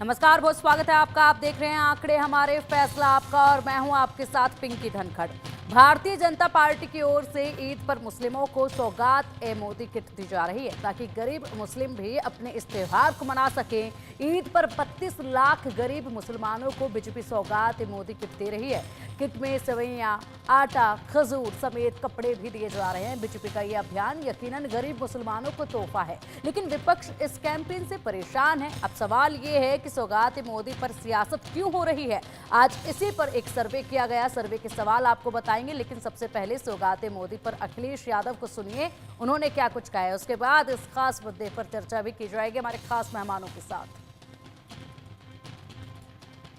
नमस्कार, बहुत स्वागत है आपका। आप देख रहे हैं आंकड़े हमारे, फैसला आपका, और मैं हूं आपके साथ पिंकी धनखड़। भारतीय जनता पार्टी की ओर से ईद पर मुस्लिमों को सौगात ए मोदी किट दी जा रही है ताकि गरीब मुस्लिम भी अपने इस त्योहार को मना सकें। ईद पर 32 लाख गरीब मुसलमानों को बीजेपी सौगात ए मोदी किट दे रही है। किट में सेवइयां, आटा, खजूर समेत कपड़े भी दिए जा रहे हैं। बीजेपी का यह अभियान यकीनन गरीब मुसलमानों को तोहफा है, लेकिन विपक्ष इस कैंपेन से परेशान है। अब सवाल ये है कि सौगात ए मोदी पर सियासत क्यों हो रही है। आज इसी पर एक सर्वे किया गया। सर्वे के सवाल आपको बताएंगे, लेकिन सबसे पहले सौगात ए मोदी पर अखिलेश यादव को सुनिए, उन्होंने क्या कुछ कहा है। उसके बाद इस खास मुद्दे पर चर्चा भी की जाएगी हमारे खास मेहमानों के साथ।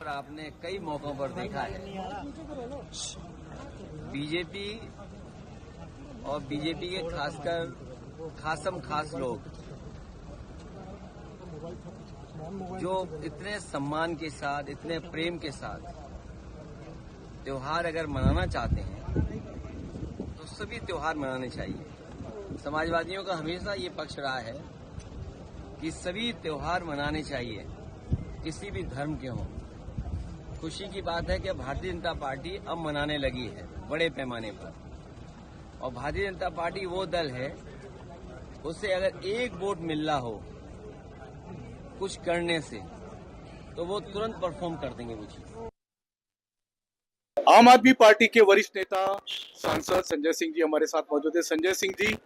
आपने कई मौकों पर देखा है बीजेपी और बीजेपी के खासकर खास लोग जो इतने सम्मान के साथ, इतने प्रेम के साथ त्योहार अगर मनाना चाहते हैं तो सभी त्योहार मनाने चाहिए। समाजवादियों का हमेशा ये पक्ष रहा है कि सभी त्योहार मनाने चाहिए, किसी भी धर्म के हों। खुशी की बात है कि भारतीय जनता पार्टी अब मनाने लगी है बड़े पैमाने पर, और भारतीय जनता पार्टी वो दल है, उससे अगर एक वोट मिल रहा हो कुछ करने से तो वो तुरंत परफॉर्म कर देंगे वो चीज। आम आदमी पार्टी के वरिष्ठ नेता सांसद संजय सिंह जी हमारे साथ मौजूद है। संजय सिंह जी,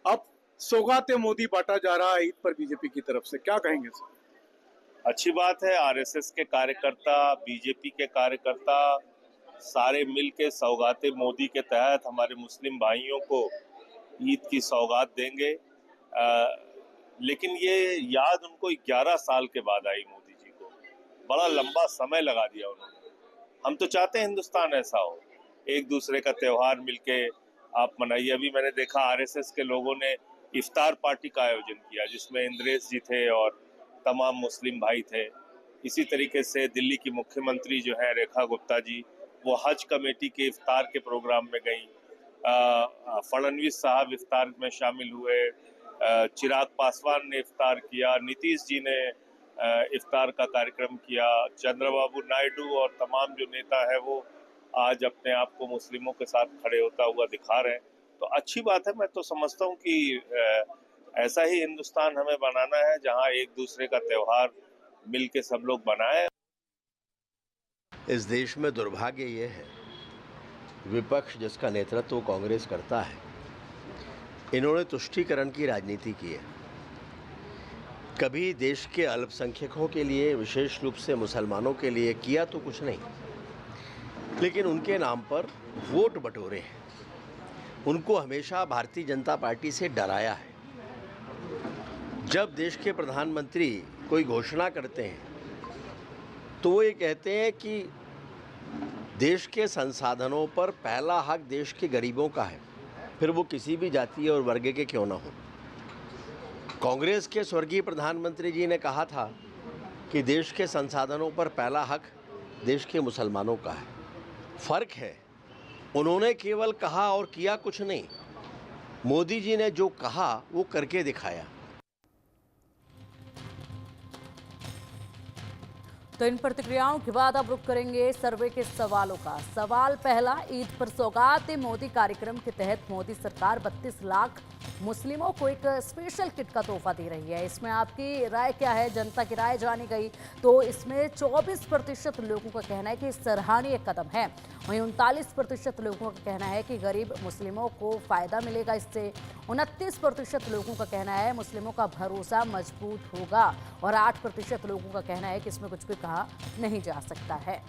अब सौगात ए मोदी बांटा जा रहा है ईद पर बीजेपी की तरफ से, क्या कहेंगे सर? अच्छी बात है। आरएसएस के कार्यकर्ता, बीजेपी के कार्यकर्ता सारे मिलके सौगात ए मोदी के तहत हमारे मुस्लिम भाइयों को ईद की सौगात देंगे। लेकिन ये याद उनको 11 साल के बाद आई मोदी जी को। बड़ा लंबा समय लगा दिया उन्होंने। हम तो चाहते हैं हिंदुस्तान ऐसा हो, एक दूसरे का त्योहार मिलके आप मनाइए। अभी मैंने देखा आरएसएस के लोगों ने इफ्तार पार्टी का आयोजन किया जिसमें इंद्रेश जी थे और तमाम मुस्लिम भाई थे। इसी तरीके से दिल्ली की मुख्यमंत्री जो है रेखा गुप्ता जी, वो हज कमेटी के इफ्तार के प्रोग्राम में गई। फडणवीस साहब इफ्तार में शामिल हुए। चिराग पासवान ने इफ्तार किया। नीतीश जी ने इफ्तार का कार्यक्रम किया। चंद्रबाबू नायडू और तमाम जो नेता है वो आज अपने आप को मुस्लिमों के साथ खड़े होता हुआ दिखा रहे हैं। तो अच्छी बात है। मैं तो समझता हूँ कि ऐसा ही हिंदुस्तान हमें बनाना है जहां एक दूसरे का त्योहार मिलके सब लोग बनाएं। इस देश में दुर्भाग्य ये है, विपक्ष जिसका नेतृत्व कांग्रेस करता है, इन्होंने तुष्टीकरण की राजनीति की है। कभी देश के अल्पसंख्यकों के लिए, विशेष रूप से मुसलमानों के लिए किया तो कुछ नहीं, लेकिन उनके नाम पर वोट बटोरे हैं। उनको हमेशा भारतीय जनता पार्टी से डराया है। जब देश के प्रधानमंत्री कोई घोषणा करते हैं तो वो ये कहते हैं कि देश के संसाधनों पर पहला हक देश के गरीबों का है, फिर वो किसी भी जाति और वर्ग के क्यों ना हो। कांग्रेस के स्वर्गीय प्रधानमंत्री जी ने कहा था कि देश के संसाधनों पर पहला हक देश के मुसलमानों का है। फर्क है, उन्होंने केवल कहा और किया कुछ नहीं। मोदी जी ने जो कहा वो करके दिखाया। तो इन प्रतिक्रियाओं के बाद अब रुक करेंगे सर्वे के सवालों का। सवाल पहला, ईद पर सौगात ए मोदी कार्यक्रम के तहत मोदी सरकार 32 लाख मुस्लिमों को एक स्पेशल किट का तोहफा दे रही है। इसमें आपकी राय क्या है? जनता की राय जानी गई तो इसमें 24% लोगों का कहना है कि सराहनीय कदम है। वहीं 39% लोगों का कहना है कि गरीब मुस्लिमों को फायदा मिलेगा इससे। 29% लोगों का कहना है मुस्लिमों का भरोसा मजबूत होगा, और 8% लोगों का कहना है कि इसमें कुछ भी कहा नहीं जा सकता है।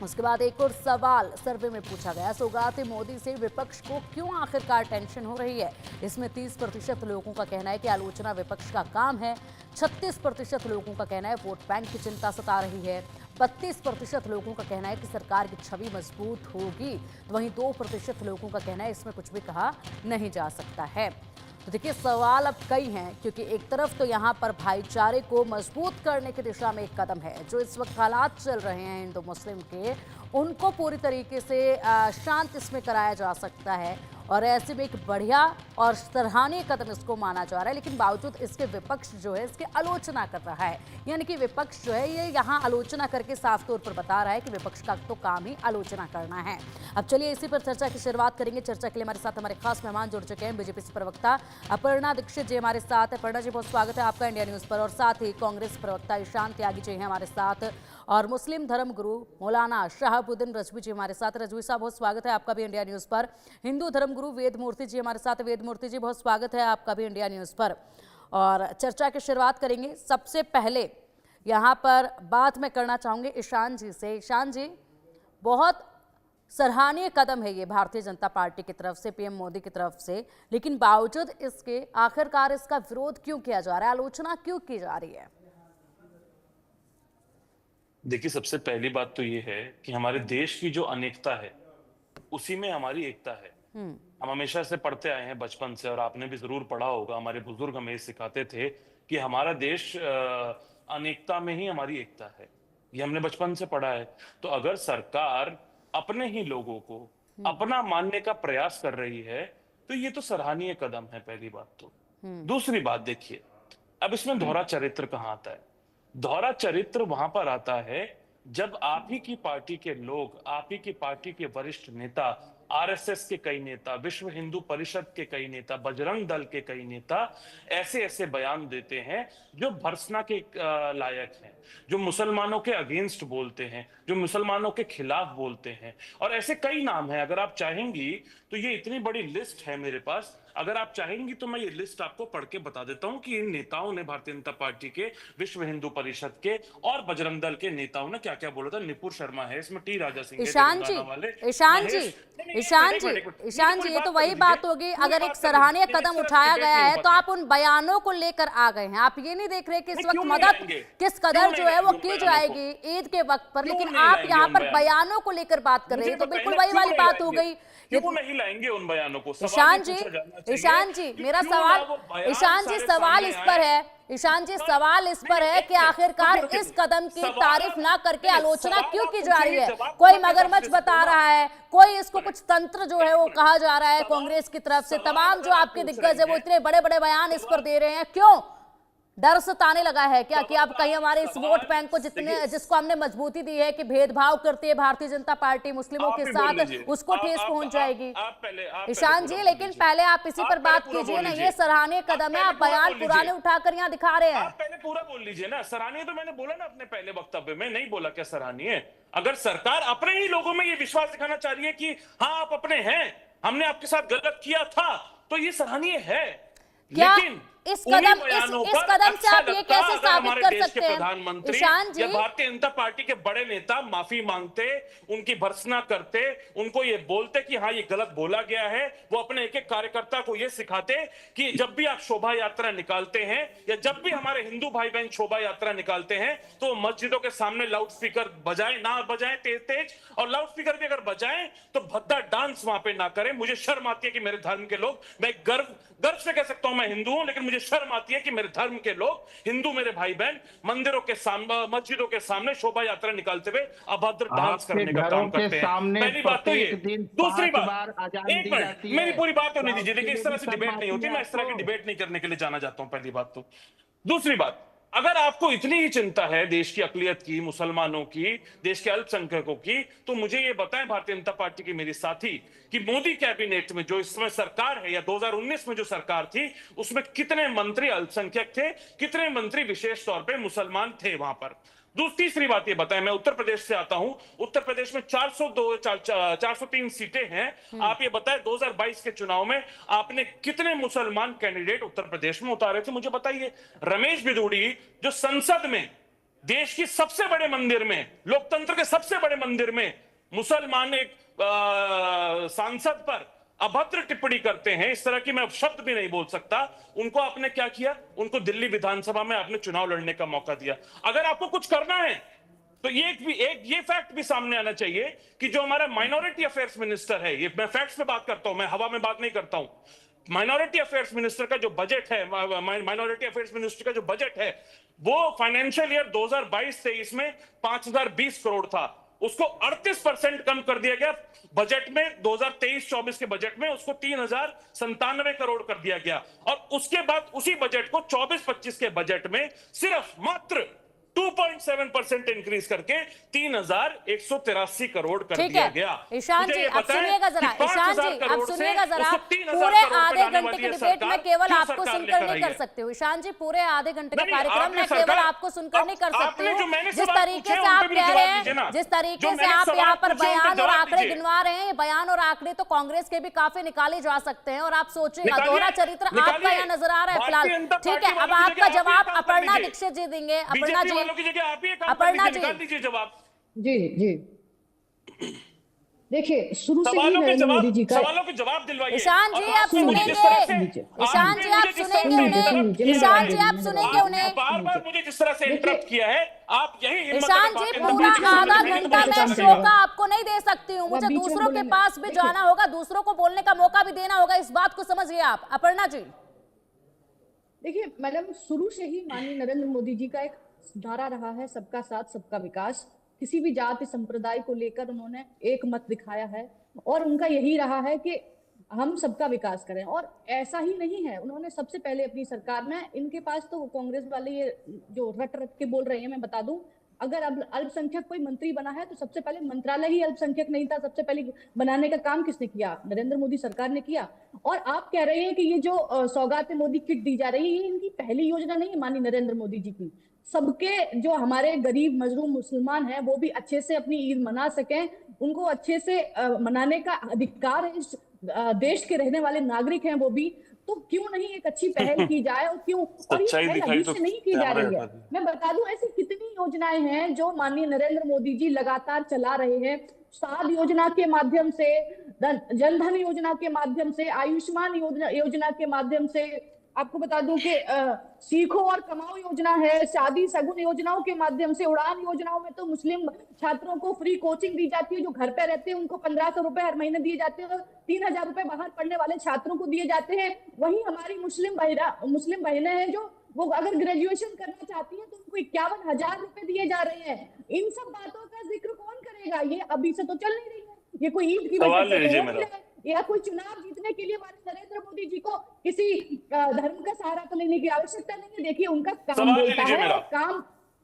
उसके बाद एक और सवाल सर्वे में पूछा गया, सौगात ए मोदी से विपक्ष को क्यों आखिरकार टेंशन हो रही है। इसमें 30% लोगों का कहना है कि आलोचना विपक्ष का काम है। 36% लोगों का कहना है वोट बैंक की चिंता सता रही है। 32% लोगों का कहना है कि सरकार की छवि मजबूत होगी। तो वहीं 2% लोगों का कहना है इसमें कुछ भी कहा नहीं जा सकता है। तो देखिए, सवाल अब कई हैं, क्योंकि एक तरफ तो यहाँ पर भाईचारे को मजबूत करने की दिशा में एक कदम है, जो इस वक्त हालात चल रहे हैं हिंदू मुस्लिम के, उनको पूरी तरीके से शांत इसमें कराया जा सकता है और ऐसे में एक बढ़िया और सराहनीय कदम इसको माना जा रहा है। लेकिन बावजूद इसके विपक्ष जो है इसकी आलोचना कर रहा है, यानी कि विपक्ष जो है ये यहाँ आलोचना करके साफ तौर पर बता रहा है कि विपक्ष का तो काम ही आलोचना करना है। अब चलिए इसी पर चर्चा की शुरुआत करेंगे। चर्चा के लिए हमारे साथ हमारे खास मेहमान जुड़ चुके हैं। बीजेपी से प्रवक्ता अपर्णा दीक्षित जी हमारे साथ है। अपर्णा जी, बहुत स्वागत है आपका इंडिया न्यूज पर। और साथ ही कांग्रेस प्रवक्ता ईशान त्यागी जी हैं हमारे साथ और मुस्लिम धर्म गुरु मौलाना शहाबुद्दीन रजवी जी हमारे साथ। रजवी साहब, बहुत स्वागत है आपका भी इंडिया न्यूज पर। हिंदू धर्म गुरु वेद मूर्ति जी हमारे साथ। वेद मूर्ति जी, बहुत स्वागत है आपका भी इंडिया न्यूज पर। और चर्चा की शुरुआत करेंगे। सबसे पहले यहाँ पर बात मैं करना चाहूंगी ईशान जी से। ईशान जी, बहुत सराहनीय कदम है ये भारतीय जनता पार्टी की तरफ से, पीएम मोदी की तरफ से, लेकिन बावजूद इसके आखिरकार इसका विरोध क्यों किया जा रहा है, आलोचना क्यों की जा रही है? देखिए, सबसे पहली बात तो ये है कि हमारे देश की जो अनेकता है उसी में हमारी एकता है। हम हमेशा से पढ़ते आए हैं बचपन से, और आपने भी जरूर पढ़ा होगा, हमारे बुजुर्ग हमें सिखाते थे कि हमारा देश अनेकता में ही हमारी एकता है। ये हमने बचपन से पढ़ा है। तो अगर सरकार अपने ही लोगों को अपना मानने का प्रयास कर रही है तो ये तो सराहनीय कदम है, पहली बात तो। दूसरी बात देखिए, अब इसमें दोहरा चरित्र कहाँ आता है? दोहरा चरित्र वहां पर आता है जब आप ही की पार्टी के लोग, आप ही की पार्टी के वरिष्ठ नेता, आरएसएस के कई नेता, विश्व हिंदू परिषद के कई नेता, बजरंग दल के कई नेता ऐसे ऐसे बयान देते हैं जो भर्त्सना के लायक हैं, जो मुसलमानों के अगेंस्ट बोलते हैं, जो मुसलमानों के खिलाफ बोलते हैं। और ऐसे कई नाम हैं। अगर आप चाहेंगी तो ये इतनी बड़ी लिस्ट है मेरे पास, अगर आप चाहेंगी तो मैं ये लिस्ट आपको पढ़ के बता देता हूं कि इन नेताओं ने, भारतीय जनता पार्टी के, विश्व हिंदू परिषद के और बजरंग दल के नेताओं ने क्या क्या बोला था। निपुर शर्मा है इसमें, टी राजा सिंह, ईशान जी, ये तो वही बात होगी। अगर एक सराहनीय कदम उठाया गया है तो आप उन बयानों को लेकर आ गए हैं। आप ये नहीं देख रहे कि इस वक्त मदद किस कदर जो है वो की जाएगी ईद के वक्त पर, लेकिन आप यहाँ पर बयानों को लेकर बात कर रहे हैं। तो बिल्कुल वही वाली बात हो गई। क्यों नहीं लाएंगे उन बयानों को? ईशान जी, मेरा सवाल, ईशान जी सवाल इस पर है, ईशान जी सवाल इस पर है कि आखिरकार इस कदम की तारीफ ना करके आलोचना क्यों की जा रही है? कोई मगरमच्छ बता रहा है, कोई इसको कुछ तंत्र जो है वो कहा जा रहा है कांग्रेस की तरफ से। तमाम जो आपके दिग्गज है वो इतने बड़े बड़े बयान इस पर दे रहे हैं। क्यों? डर सताने लगा है क्या कि आप कहीं हमारे इस वोट बैंक को जिसको हमने मजबूती दी है कि भेदभाव करती है भारतीय जनता पार्टी मुस्लिमों के साथ, उसको ठेस पहुंच जाएगी? ईशान जी, लेकिन पहले आप इसी पर बात कीजिए ना। ये सराहनीय कदम है, आप बयान पुराने उठाकर यहाँ दिखा रहे हैं। आप पहले पूरा बोल लीजिए ना। सराहनीय तो मैंने बोला ना अपने पहले वक्तव्य में, नहीं बोला क्या सराहनीय? अगर सरकार अपने ही लोगों में ये विश्वास दिखाना चाह रही है कि हाँ आप अपने हैं, हमने आपके साथ गलत किया था, तो ये सराहनीय है। लेकिन इस कदम से आप ये कैसे साबित कर सकते हैं? प्रधानमंत्री या भारतीय जनता पार्टी के बड़े नेता माफी मांगते, उनकी भर्त्सना करते, उनको ये बोलते कि हाँ ये गलत बोला गया है, वो अपने एक एक कार्यकर्ता को ये सिखाते कि जब भी आप शोभा यात्रा निकालते हैं या जब भी हमारे हिंदू भाई बहन शोभा यात्रा निकालते हैं तो मस्जिदों के सामने लाउड स्पीकर बजाएं, ना बजाएं तेज तेज, और लाउड स्पीकर भी अगर बजाएं तो भद्दा डांस वहां पे ना करें। मुझे शर्म आती है कि मेरे धर्म के लोग, मैं गर्व से कह सकता हूं मैं हिंदू हूं, लेकिन मुझे शर्म आती है कि मेरे धर्म के लोग, हिंदू मेरे भाई बहन, मंदिरों के सामने, मस्जिदों के सामने शोभा यात्रा निकालते हुए अभद्र डांस करने का काम करते हैं। पहली बात तो ये। दूसरी बात, एक मिनट, मेरी पूरी बात होने दीजिए। देखिए, इस तरह से डिबेट नहीं होती, मैं इस तरह की डिबेट नहीं करने के लिए जाना चाहता हूं, पहली बात तो। दूसरी बात, अगर आपको इतनी ही चिंता है देश की अकलियत की, मुसलमानों की, देश के अल्पसंख्यकों की, तो मुझे ये बताएं भारतीय जनता पार्टी के मेरे साथी कि मोदी कैबिनेट में जो इस समय सरकार है या 2019 में जो सरकार थी उसमें कितने मंत्री अल्पसंख्यक थे, कितने मंत्री विशेष तौर पे मुसलमान थे वहां पर? तीसरी बात ये बताएं, मैं उत्तर प्रदेश से आता हूं, उत्तर प्रदेश में 403 सीटें हैं। आप ये बताएं 2022 के चुनाव में आपने कितने मुसलमान कैंडिडेट उत्तर प्रदेश में उतारे थे, मुझे बताइए। रमेश बिधूड़ी जो संसद में, देश की सबसे बड़े मंदिर में, लोकतंत्र के सबसे बड़े मंदिर में मुसलमान एक सांसद पर अभद्र टिप्पणी करते हैं, इस तरह की मैं शब्द भी नहीं बोल सकता, उनको आपने क्या किया? उनको दिल्ली विधानसभा में आपने चुनाव लड़ने का मौका दिया। अगर आपको कुछ करना है तो ये फैक्ट भी सामने आना चाहिए कि जो हमारा माइनॉरिटी अफेयर्स मिनिस्टर है, ये मैं फैक्ट्स पे बात करता हूं, मैं हवा में बात नहीं करता हूं। माइनॉरिटी अफेयर्स मिनिस्टर का जो बजट है, माइनॉरिटी अफेयर्स मिनिस्टर का जो बजट है, वो फाइनेंशियल ईयर 2022-23 में 5020 करोड़ था। उसको 38% कम कर दिया गया बजट में। 2023-24 के बजट में उसको 3097 करोड़ कर दिया गया, और उसके बाद उसी बजट को 24-25 के बजट में सिर्फ मात्र 2.7% इंक्रीज करके 3183 करोड़ कर ठीक दिया है गया। ईशान जी, अब सुनिएगा जरा, ईशान जी अब सुनिएगा जरा, पूरे आधे घंटे के डिबेट में केवल आपको सुनकर नहीं कर सकते हो ईशान जी, पूरे आधे घंटे का कार्यक्रम मैं केवल आपको सुनकर नहीं कर सकती हूँ। जिस तरीके से आप कह रहे हैं, जिस तरीके से आप यहाँ पर बयान और आंकड़े गिनवा रहे हैं, बयान और आंकड़े तो कांग्रेस के भी काफी निकाले जा सकते हैं, और आप सोचिएगा दोहरा चरित्र आपका यहाँ नजर आ रहा है फिलहाल। ठीक है, अब आपका जवाब अपर्णा दीक्षित जी देंगे। अपर्णा जी, अपर्णा जी दीजिए जवाब। जी जी, देखिए शुरू से ही सवालों के नरेंद्र मोदी जी का सवालों के जवाब दिलवाइए। ईशान जी आप सुनेंगे, ईशान जी आप सुनेंगे, ईशान जी आप सुनेंगे उन्हें। बार बार मुझे जिस तरह से इंटरप्ट किया है, आप यही ईशान जी पूरा आधा घंटा मैं शो का आपको नहीं दे सकती हूँ, मुझे दूसरों के पास भी जाना होगा, दूसरों को बोलने का मौका भी देना होगा, इस बात को समझिए आप। अपर्णा जी देखिए मैडम, शुरू से ही माननीय नरेंद्र मोदी जी का एक नारा रहा है सबका साथ सबका विकास। किसी भी जाति संप्रदाय को लेकर उन्होंने एक मत दिखाया है, और उनका यही रहा है कि हम सबका विकास करें। और ऐसा ही नहीं है, उन्होंने सबसे पहले अपनी सरकार में, इनके पास तो कांग्रेस वाले ये जो रट रट के बोल रहे हैं, मैं बता दूं, अगर अब अल्पसंख्यक कोई मंत्री बना है तो सबसे पहले मंत्रालय ही अल्पसंख्यक नहीं था, सबसे पहले बनाने का काम किसने किया? नरेंद्र मोदी सरकार ने किया। और आप कह रहे हैं कि ये जो सौगात मोदी किट दी जा रही है, ये इनकी पहली योजना नहीं है माननीय नरेंद्र मोदी जी की। सबके जो हमारे गरीब मजलूम मुसलमान हैं वो भी अच्छे से अपनी ईद मना सकें, उनको अच्छे से मनाने का अधिकार है, इस देश के रहने वाले नागरिक हैं वो भी, तो क्यों नहीं एक अच्छी पहल की जाए? और क्यों और ये पहल अभी से नहीं की जा रही है? मैं बता दूं, ऐसी कितनी योजनाएं हैं जो माननीय नरेंद्र मोदी जी लगातार चला रहे हैं। साध योजना के माध्यम से, जनधन योजना के माध्यम से, आयुष्मान योजना के माध्यम से, आपको बता दूं कि सीखो और कमाओ योजना है, शादी सगुन योजनाओं के माध्यम से, उड़ान योजनाओं में तो मुस्लिम छात्रों को फ्री कोचिंग दी जाती है, जो घर पे रहते हैं उनको 1500 रुपए हर महीने दिए जाते हैं, 3000 रुपए बाहर पढ़ने वाले छात्रों को दिए जाते हैं। वहीं हमारी मुस्लिम बहनें हैं जो वो अगर ग्रेजुएशन करना चाहती है तो उनको 51,000 रुपए दिए जा रहे हैं। इन सब बातों का जिक्र कौन करेगा? ये अभी से तो चल नहीं रही है, ये कोई ईद की वजह से या कोई चुनाव जीतने के लिए माननीय नरेंद्र मोदी जी को किसी धर्म का सहारा तो लेने की आवश्यकता नहीं है। देखिए उनका काम बोलता है, काम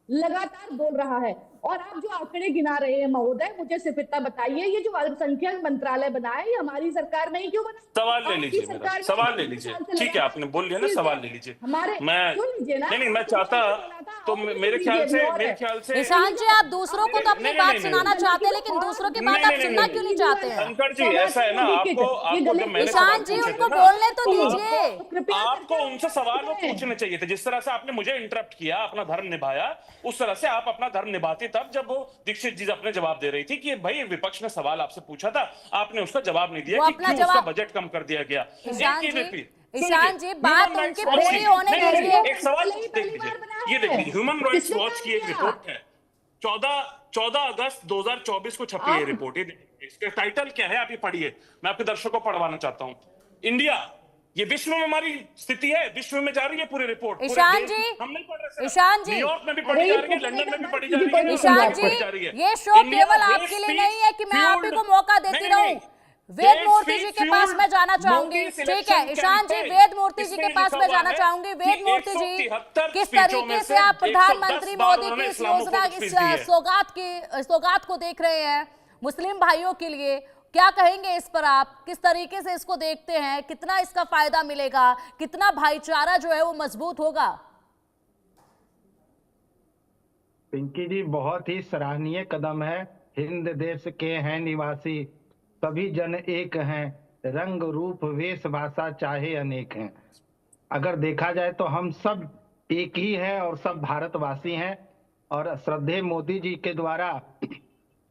लगातार बोल रहा है। और आप जो आंकड़े गिना रहे हैं महोदय, मुझे सिर्फ इतना बताइए, ये जो अल्पसंख्यक मंत्रालय बना है, ये हमारी सरकार नहीं क्यों बना? सवाल ले लीजिए मेरा, सवाल ले लीजिए। ठीक है, आपने बोल लिया ना, सवाल ले लीजिए। हमारे नहीं, मैं चाहता तो मेरे ख्याल से ईशान जी आप दूसरों को तो अपनी बात सुनाना चाहते हैं, लेकिन दूसरों की बात आप सुनना क्यों नहीं चाहते हैं? शंकर जी ऐसा है ना, आपको जब मैंने ईशान जी उनको बोलने तो दीजिए। आपको उनसे सवाल पूछने चाहिए थे। जिस तरह से आपने मुझे इंटरप्ट किया, अपना धर्म निभाया, उस तरह से आप अपना धर्म निभाते तब जब वो दीक्षित जी अपने जवाब दे रही थी कि भाई विपक्ष ने सवाल आपसे पूछा था, आपने उसका जवाब नहीं दिया कि क्यों उसका बजट कम कर दिया गया। ईशान जी बात उनकी पूरी होने दीजिए। एक सवाल देख लीजिए, ये देख लीजिए, ह्यूमन राइट्स वॉच की एक रिपोर्ट है, 14 अगस्त 2024 को छपी है रिपोर्ट। इसका टाइटल क्या है आप ये पढ़िए, मैं आपके दर्शकों को पढ़वाना चाहता हूँ। इंडिया, ये विश्व में हमारी स्थिति है, विश्व में जा रही है पूरी रिपोर्ट। ईशान जी, हम नहीं पढ़ रहे, ईशान जी न्यूयॉर्क में भी पढ़ी जा रही है, लंदन में भी पढ़ी जा रही है, ईशान जी ये शो केवल आपके लिए नहीं है कि मैं आप ही को मौका देती रहूं। वेद मूर्ति जी के पास मैं जाना चाहूंगी। ठीक है ईशान जी, वेद मूर्ति जी के पास मैं जाना चाहूंगी। वेद मूर्ति जी, किस तरीके से आप प्रधानमंत्री मोदी की इस योजना, इस सौगात को देख रहे हैं मुस्लिम भाइयों के लिए, क्या कहेंगे इस पर? आप किस तरीके से इसको देखते हैं? कितना इसका फायदा मिलेगा? कितना भाईचारा जो है वो मजबूत होगा? पिंकी जी, बहुत ही सराहनीय कदम है। हिंद देश के हैं निवासी, सभी जन एक हैं, रंग रूप वेश भाषा चाहे अनेक हैं। अगर देखा जाए तो हम सब एक ही हैं और सब भारतवासी हैं। और श्रद्धेय मोदी जी के द्वारा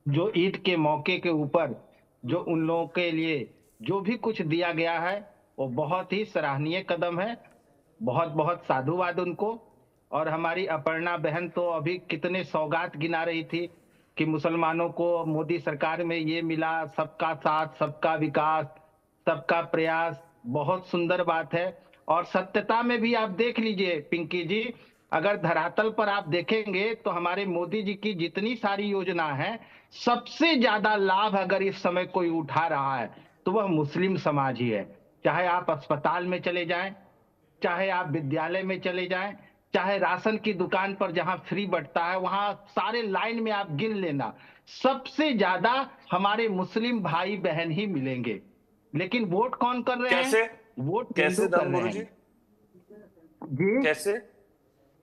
जो ईद के मौके के ऊपर जो उन लोगों के लिए जो भी कुछ दिया गया है वो बहुत ही सराहनीय कदम है। बहुत बहुत साधुवाद उनको। और हमारी अपर्णा बहन तो अभी कितने सौगात गिना रही थी कि मुसलमानों को मोदी सरकार में ये मिला, सबका साथ सबका विकास सबका प्रयास। बहुत सुंदर बात है। और सत्यता में भी आप देख लीजिए पिंकी जी, अगर धरातल पर आप देखेंगे तो हमारे मोदी जी की जितनी सारी योजना है, सबसे ज्यादा लाभ अगर इस समय कोई उठा रहा है तो वह मुस्लिम समाज ही है। चाहे आप अस्पताल में चले जाएं, चाहे आप विद्यालय में चले जाएं, चाहे राशन की दुकान पर जहां फ्री बंटता है वहां सारे लाइन में आप गिन लेना, सबसे ज्यादा हमारे मुस्लिम भाई बहन ही मिलेंगे। लेकिन वोट कौन कर रहे कैसे? हैं? वोट कैसे हिंदू कर धर्मगुरु रहे जी? हैं जी। कैसे?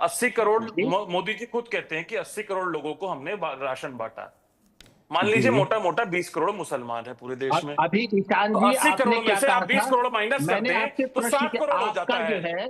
80 करोड़ जी मोदी जी खुद कहते हैं कि 80 करोड़ लोगों को हमने राशन बांटा। मान लीजिए जी। मोटा मोटा 20 करोड़ मुसलमान है पूरे देश में, अभी ईशान तो जी 80 आपने करोड़ में क्या से कहा आप 20 था? करोड़ माइनस कर मैंने आपसे दें तो प्रश्न 7 किया, करोड़ हो आपका जाता जो है। है,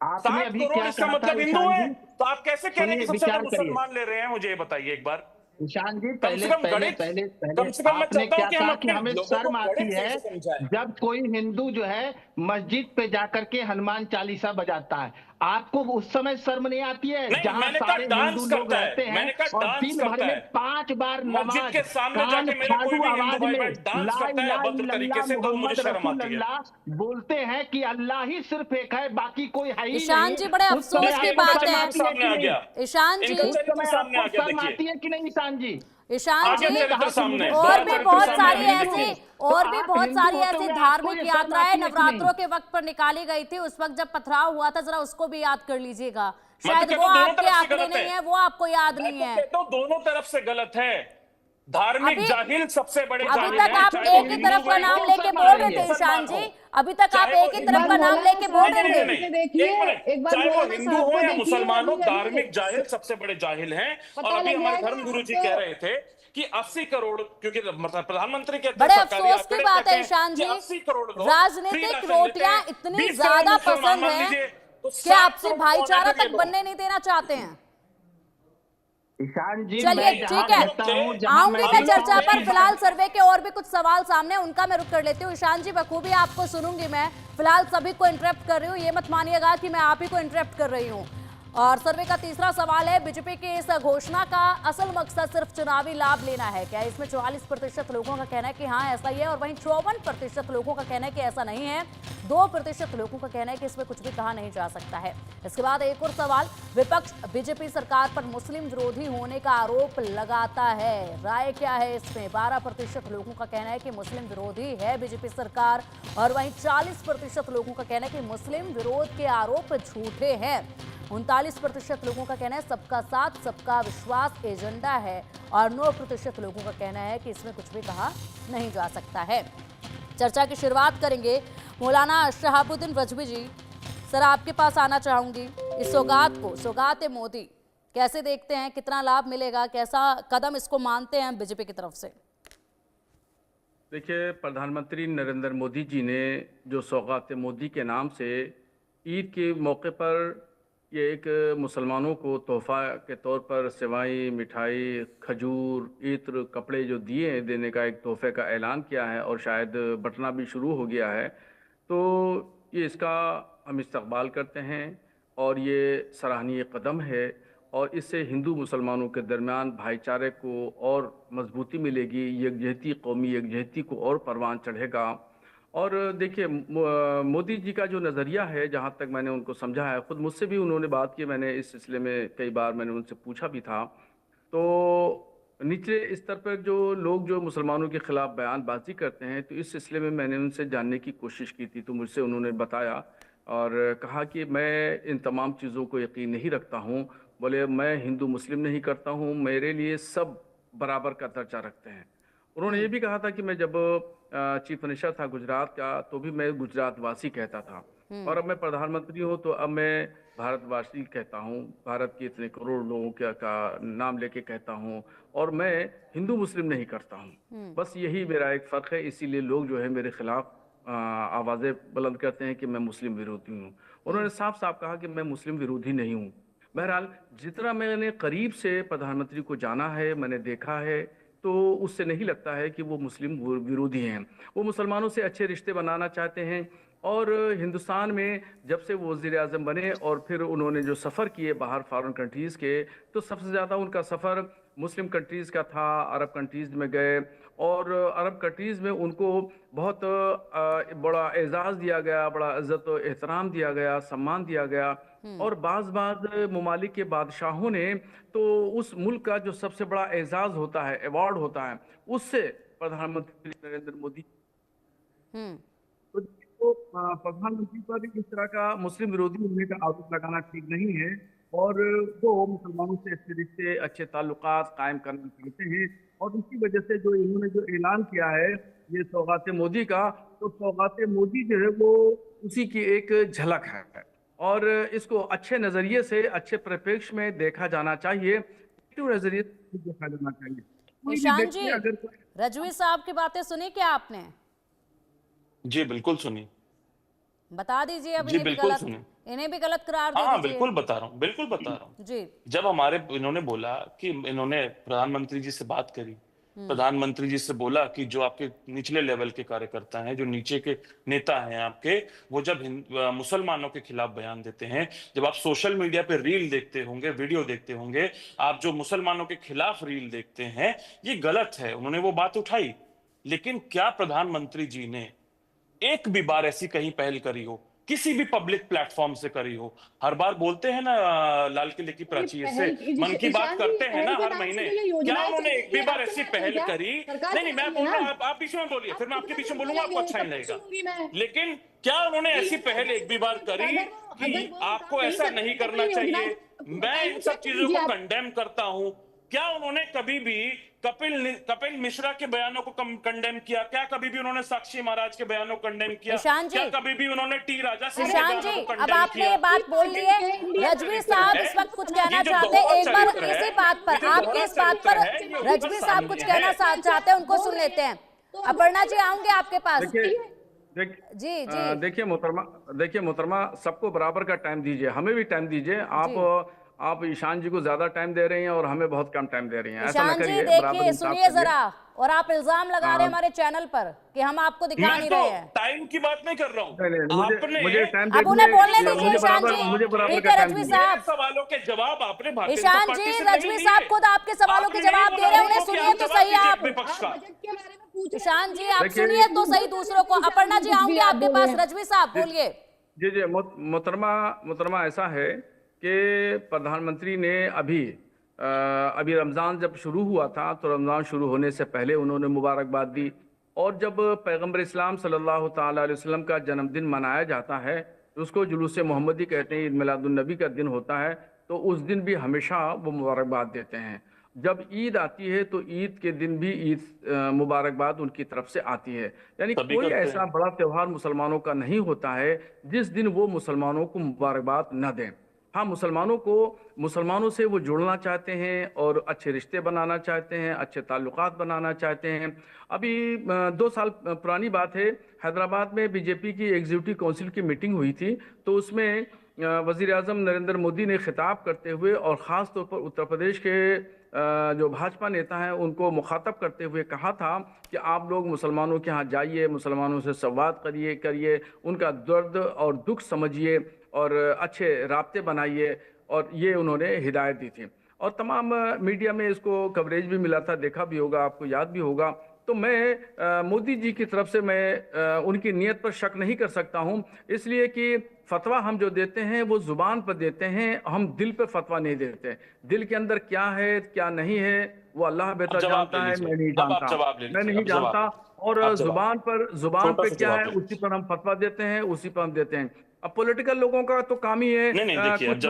आपने 7 अभी करोड़ क्या इसका कहा था मतलब हिंदू ईशान है, जी? तो आप कैसे कह रहे हैं सुनिए, कि सबसे ज्यादा विचार करिए मुसलमान ले रहे हैं? मुझे ये बताइए एक बार। ईशान जी। कम से पहले कम पहले गणित, पहले कम पहले से कम मैं आपने चाहता हूं क्या कि हम कहा कि अपने हमें लोगों को शर्म आती गणित सही है से समझाएं। जब कोई हिंदू जो है मस्जिद पे जाकर के हनुमान चालीसा बजाता है? आपको उस समय शर्म नहीं आती है नहीं, जहां मैंने कहा सारे हिंदू डांस लोग करता रहते है, हैं मैंने कहा और डांस दिन भर करता में है। 5 बार मस्जिद नमाज के सामने कान जाके मेरा कोई फाड़ू भी हिंदू आवाज भाई में बहन डांस ला करता है इलाहा अभद्र तरीके इल्लल्लाह से, तो मुझे मुहम्मद शर्म रसूल आती है। अल्लाह बोलते हैं कि अल्लाह ही सिर्फ एक है, बाकी कोई है ही ईशान नहीं, जी, बड़े उस समय अफसोस की देखिए आपको इनका बात शर्म है। चरित्र आती है सामने कि आ नहीं? गया, ईशान जी, इनका उस चरित्र समय सामने आ आपको गया। शर्म देखिए आती है कि नहीं ईशान जी? ईशान आगे जी, आपने कहा चरित्र कि सामने, मुझे और दोनों भी शर्म चरित्र बहुत आती है, सामने आ सारी मैं गए। हिंदू देखिए हूं। ऐसी तो और भी आप बहुत हिंदू सारी होते ऐसी हुए आपको धार्मिक ये शर्म यात्राएं आती है कि नहीं? नवरात्रों के वक्त पर निकाली गई थी, उस वक्त जब पथराव हुआ था, जरा उसको भी याद कर लीजिएगा। मैं तो शायद कहता वो हूं दोनों आपके तरफ से आंकड़े गलत है। नहीं है, वो आपको याद मैं नहीं तो है। कहता हूं दोनों तरफ से गलत है। धार्मिक अभी जाहिल सबसे बड़े अभी जाहिल तक हैं, आप चाहे वो एक ही हिंदू तरफ का भाई नाम हो, लेके शर्म आ बोल चाहे रहे रही वो है। थे ईशान मुसलमान जी। हो, अभी तक आप चाहे वो एक ही एक तरफ बार का हिंदू हो। नाम मौलाना लेके बोल साहब रहे को नहीं नहीं थे। नहीं देखिए, नहीं, एक मिनट, एक बार चाहे वो मौलाना हिंदू साहब हो को या देखिए, मुसलमान हो, अभी अभी धार्मिक जाहिल सबसे बड़े जाहिल हैं। और पता अभी लग हमारे जाएगा धर्मगुरु जी कह आपको। रहे थे कि 80 करोड़, क्योंकि प्रधानमंत्री कहते हैं बड़े सरकारी अफसोस की आंकड़े बात कहते है हैं ईशान कि जी, 80 करोड़ लोग फ्री राजनीतिक राशन लेते रोटियां हैं। इतनी 20 करोड़ ज्यादा मुसलमान पसंद मान है लीजिए, तो कि 7 आपसी करोड़ भाईचारा कौन है तक ये बनने नहीं देना चाहते हैं। ईशान जी, चलिए मैं जहां ठीक है, रहता हूं, जहां आऊंगी मैं मैं जीता चर्चा हूं पर। ईशान, फिलहाल सर्वे के और भी कुछ सवाल सामने, उनका मैं रुक कर लेती हूँ। ईशान जी, बखूबी आपको सुनूंगी मैं। फिलहाल सभी को इंटरप्ट कर रही हूँ, ये मत मानिएगा कि मैं आप ही को इंटरप्ट कर रही हूँ। और सर्वे का तीसरा सवाल है, बीजेपी की इस घोषणा का असल मकसद सिर्फ चुनावी लाभ लेना है क्या? इसमें 44% लोगों का कहना है कि हाँ ऐसा ही है, और वहीं 54% लोगों का कहना है कि ऐसा नहीं है। 2% लोगों का कहना है कि इसमें कुछ भी कहा नहीं जा सकता है। इसके बाद एक और सवाल, विपक्ष बीजेपी सरकार पर मुस्लिम विरोधी होने का आरोप लगाता है, राय क्या है इसमें? 12% लोगों का कहना है कि मुस्लिम विरोधी है बीजेपी सरकार, और वहीं 40% लोगों का कहना है कि मुस्लिम विरोध के आरोप झूठे हैं। 39% लोगों का कहना है सबका साथ सबका विश्वास एजेंडा है, और 9% लोगों का कहना है कि इसमें कुछ भी कहा नहीं जा सकता है। चर्चा की शुरुआत करेंगे मौलाना शहाबुद्दीन रजवी जी। सर, आपके पास आना चाहूंगी। इस सौगात को, सौगात मोदी, कैसे देखते हैं? कितना लाभ मिलेगा? कैसा कदम इसको मानते हैं बीजेपी की तरफ से? देखिए, प्रधानमंत्री नरेंद्र मोदी जी ने जो सौगात मोदी के नाम से ईद के मौके पर ये एक मुसलमानों को तोहफा के तौर पर सेवाई, मिठाई, खजूर, इत्र, कपड़े जो दिए देने का एक तोहफे का ऐलान किया है, और शायद बंटना भी शुरू हो गया है, तो ये इसका हम इस्तकबाल करते हैं और ये सराहनीय कदम है। और इससे हिंदू मुसलमानों के दरमियान भाईचारे को और मजबूती मिलेगी, यकजहती, कौमी यकजहती को और परवान चढ़ेगा। और देखिए, मोदी जी का जो नज़रिया है, जहाँ तक मैंने उनको समझा है, ख़ुद मुझसे भी उन्होंने बात की, मैंने इस सिलसिले में कई बार मैंने उनसे पूछा भी था, तो निचले स्तर पर जो लोग जो मुसलमानों के ख़िलाफ़ बयानबाजी करते हैं, तो इस सिलसिले में मैंने उनसे जानने की कोशिश की थी, तो मुझसे उन्होंने बताया और कहा कि मैं इन तमाम चीज़ों को यकीन नहीं रखता हूँ। बोले, मैं हिंदू मुस्लिम नहीं करता हूँ, मेरे लिए सब बराबर का दर्जा रखते हैं। उन्होंने ये भी कहा था कि मैं जब चीफ मिनिस्टर था गुजरात का, तो भी मैं गुजरात वासी कहता था, और अब मैं प्रधानमंत्री हूँ तो अब मैं भारतवासी कहता हूँ, भारत के इतने करोड़ लोगों का नाम लेके कहता हूँ, और मैं हिंदू मुस्लिम नहीं करता हूँ। बस यही मेरा एक फ़र्क है, इसीलिए लोग जो है मेरे खिलाफ आवाज़ें बुलंद करते हैं कि मैं मुस्लिम विरोधी हूँ। उन्होंने साफ साफ कहा कि मैं मुस्लिम विरोधी नहीं हूँ। बहरहाल, जितना मैंने करीब से प्रधानमंत्री को जाना है, मैंने देखा है, तो उससे नहीं लगता है कि वो मुस्लिम विरोधी हैं। वो मुसलमानों से अच्छे रिश्ते बनाना चाहते हैं, और हिंदुस्तान में जब से वो वज़ीर आज़म बने और फिर उन्होंने जो सफ़र किए बाहर फॉरेन कंट्रीज़ के, तो सबसे ज़्यादा उनका सफ़र मुस्लिम कंट्रीज़ का था, अरब कंट्रीज़ में गए, और अरब कंट्रीज़ में उनको बहुत बड़ा एजाज़ दिया गया, बड़ा इज़्ज़त व एहतराम दिया गया, सम्मान दिया गया। और बाज़ ममालिक के बादशाहों ने तो उस मुल्क का जो सबसे बड़ा एजाज़ होता है, अवार्ड होता है, उससे प्रधानमंत्री नरेंद्र मोदी तो प्रधानमंत्री पर इस तरह का मुस्लिम विरोधी होने का आरोप लगाना ठीक नहीं है। और वो मुसलमानों से अच्छे रिश्ते, अच्छे ताल्लुकात कायम करना चाहते हैं। और इसी वजह से जो इन्होंने जो ऐलान किया है ये सौगात मोदी का, तो सौगात मोदी जो है वो उसी की एक झलक है और इसको अच्छे नज़रिए से, अच्छे परिप्रेक्ष्य में देखा जाना चाहिए, नज़रिए से देखा जाना चाहिए। ईशान जी, रजवी साहब की बातें सुनी क्या आपने? जी बिल्कुल सुनी। बता दीजिए अब जी बिल्कुल सुनी। इन्हें भी गलत करार दे हाँ दीजिए। बिल्कुल बता रहा हूँ, बिल्कुल बता रहा हूँ। जी। जब इन्होंने बोला कि इन्होंने प्रधानमंत्री जी से बात करी, प्रधानमंत्री जी से बोला कि जो आपके निचले लेवल के कार्यकर्ता हैं, जो नीचे के नेता हैं आपके, वो जब मुसलमानों के खिलाफ बयान देते हैं, जब आप सोशल मीडिया पे रील देखते होंगे, वीडियो देखते होंगे, आप जो मुसलमानों के खिलाफ रील देखते हैं, ये गलत है। उन्होंने वो बात उठाई, लेकिन क्या प्रधानमंत्री जी ने एक भी बार ऐसी कहीं पहल करी हो, किसी भी पब्लिक प्लेटफॉर्म से करी हो? हर बार बोलते हैं ना लाल किले की प्राचीर से मन की बात करते हैं ना हर महीने, क्या उन्होंने एक भी बार ऐसी पहल करी? नहीं मैं बोल रहा हूँ, आप बीच में बोलिए, फिर मैं आपके बीच में बोलूंगा, आपको अच्छा नहीं लगेगा। लेकिन क्या उन्होंने ऐसी पहल एक भी बार करी कि आपको ऐसा नहीं करना चाहिए? मैं इन सब चीजों को कंडेम करता हूं। क्या उन्होंने कभी भी कपिल मिश्रा के बयानों को कंडेम किया? क्या कभी भी उन्होंने साक्षी महाराज के बयानों को कंडेम किया? क्या कभी भी उन्होंने टी राजा सिंह के बयानों को कंडेम किया? अब आपने ये बात बोल ली है, रजवी साहब इस वक्त कुछ कहना चाहते हैं, एक बार इसी बात पर, आपके इस बात पर रजवी साहब कुछ कहना चाहते हैं, उनको सुन लेते हैं। अपर्णा जी आऊंगे आपके पास। जी देखिए मोहतरमा, सबको बराबर का टाइम दीजिए, हमें भी टाइम दीजिए। आप ईशान जी को ज्यादा टाइम दे रही हैं और हमें बहुत कम टाइम दे रही हैं। ऐसा न करिए, देखिए सुनिए जरा, और आप इल्जाम लगा रहे हैं हमारे चैनल पर कि हम आपको दिखा नहीं रहे हैं। टाइम की बात नहीं कर रहा हूँ, मुझे टाइम अब उन्हें बोलने दीजिए ईशान जी। मुझे बराबर ठीक का है टाइम रजवी दीजिए। साहब, सवालों के जवाब आपने भारतीय ईशान जनता जी, पार्टी से रजवी साहब खुद आपके सवालों के जवाब दे रहे हैं, उन्हें सुनिए तो सही आप। ईशान जी आप सुनिए तो सही दूसरों को। अपर्णा जी आऊंगे आपके पास। रजवी साहब बोलिए। जी मोहतरमा ऐसा है कि प्रधानमंत्री ने अभी रमज़ान जब शुरू हुआ था, तो रमज़ान शुरू होने से पहले उन्होंने मुबारकबाद दी। और जब पैगम्बर इस्लाम सल्लल्लाहु ताला अलैहि वसल्लम का जन्मदिन मनाया जाता है, उसको जुलूस मोहम्मदी कहते हैं, ईद मिलादुन्नबी का दिन होता है, तो उस दिन भी हमेशा वो मुबारकबाद देते हैं। जब ईद आती है तो ईद के दिन भी ईद मुबारकबाद उनकी तरफ से आती है। यानी कोई ऐसा बड़ा त्यौहार मुसलमानों का नहीं होता है जिस दिन वो मुसलमानों को मुबारकबाद न दें। हाँ, मुसलमानों से वो जुड़ना चाहते हैं और अच्छे रिश्ते बनाना चाहते हैं, अच्छे ताल्लुकात बनाना चाहते हैं। अभी 2 साल पुरानी बात है, हैदराबाद में बीजेपी की एग्जीक्यूटिव काउंसिल की मीटिंग हुई थी, तो उसमें वज़ीर आज़म नरेंद्र मोदी ने खिताब करते हुए और ख़ास तौर पर उत्तर प्रदेश के जो भाजपा नेता हैं उनको मुखातब करते हुए कहा था कि आप लोग मुसलमानों के यहाँ जाइए, मुसलमानों से संवाद करिए, उनका दर्द और दुख समझिए और अच्छे राब्ते बनाइए, और ये उन्होंने हिदायत दी थी। और तमाम मीडिया में इसको कवरेज भी मिला था, देखा भी होगा, आपको याद भी होगा। तो मैं मोदी जी की तरफ से मैं उनकी नीयत पर शक नहीं कर सकता हूं, इसलिए कि फतवा हम जो देते हैं वो जुबान पर देते हैं, हम दिल पे फतवा नहीं देते। दिल के अंदर क्या है क्या नहीं है वो अल्लाह बेहतर जानता है, मैं नहीं जानता। और जुबान पर क्या है उसी पर हम फतवा देते हैं, उसी पर हम देते हैं। अब पॉलिटिकल लोगों का तो काम ही है कुछ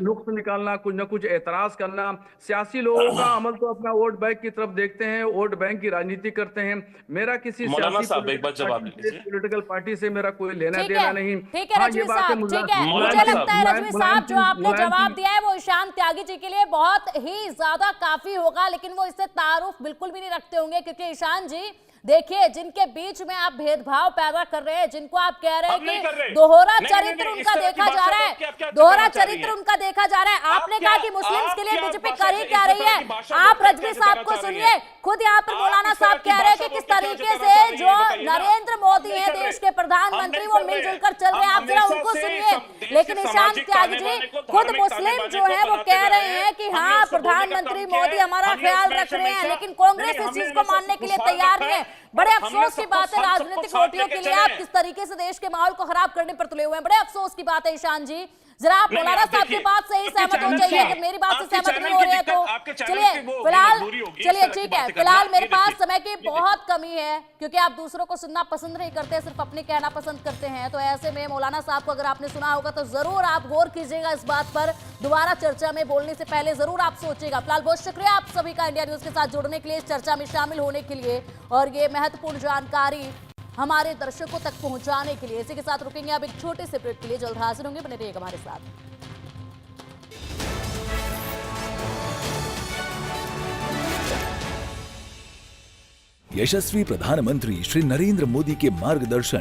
नुक्स निकालना, कुछ न कुछ एतराज करना। सियासी लोगों का अमल तो अपना वोट बैंक की तरफ देखते हैं, वोट बैंक की राजनीति करते हैं। मेरा किसी पॉलिटिकल पार्टी से मेरा कोई लेना देना नहीं। ठीक है रजवी साहब, ठीक है, मुझे लगता है रजवी साहब जो आपने जवाब दिया है वो ईशान त्यागी जी के लिए बहुत ही ज्यादा काफी होगा, लेकिन वो इससे तारुफ बिल्कुल भी नहीं रखते होंगे, क्योंकि ईशान जी देखिए, जिनके बीच में आप भेदभाव पैदा कर रहे हैं, जिनको आप कह रहे हम नहीं कर हैं रहे। कि दोहरा नहीं, चरित्र नहीं, उनका इस तरह की देखा बात जा से रहा आप क्या है, दोहरा कहना चाह रही चरित्र हैं? उनका देखा जा रहा है। आपने कहा कि मुस्लिम्स के लिए बीजेपी कर ही क्या रही है। आप रजवी साहब को सुनिए, खुद यहाँ पर मौलाना साहब कह रहे हैं कि किस तरीके से जो नरेंद्र मोदी है देश के प्रधानमंत्री, वो मिलजुल कर चल रहे हैं। आप जरा उनको सुनिए। लेकिन ईशान त्यागी जी, खुद मुस्लिम जो है वो कह रहे हैं कि हाँ, प्रधानमंत्री मोदी हमारा ख्याल रख रहे हैं, लेकिन कांग्रेस इस चीज को मानने के लिए तैयार नहीं है। बड़े अफसोस की बात है, राजनीतिक रोटियों के लिए आप किस तरीके से देश के माहौल को खराब करने पर तुले हुए हैं। बड़े अफसोस की बात है ईशान जी, जरा आप मौलाना साहब की बात से ही सहमत हो जाइए। अगर मेरी बात से सहमत नहीं हो रहे हैं तो चलिए फिलहाल, चलिए ठीक है, फिलहाल मेरे पास समय की बहुत कमी है, क्योंकि आप दूसरों को सुनना पसंद नहीं करते, सिर्फ अपने कहना पसंद करते हैं। तो ऐसे में मौलाना साहब को अगर आपने सुना होगा तो जरूर आप गौर कीजिएगा इस बात पर, दोबारा चर्चा में बोलने से पहले जरूर आप सोचिएगा। फिलहाल बहुत शुक्रिया आप सभी का इंडिया न्यूज के साथ जुड़ने के लिए, इस चर्चा में शामिल होने के लिए और ये महत्वपूर्ण जानकारी हमारे दर्शकों तक पहुंचाने के लिए। इसी के साथ रुकेंगे अब एक छोटे से ब्रेक के लिए, जल्द हाजिर होंगे, बने रहिएगा हमारे साथ। यशस्वी प्रधानमंत्री श्री नरेंद्र मोदी के मार्गदर्शन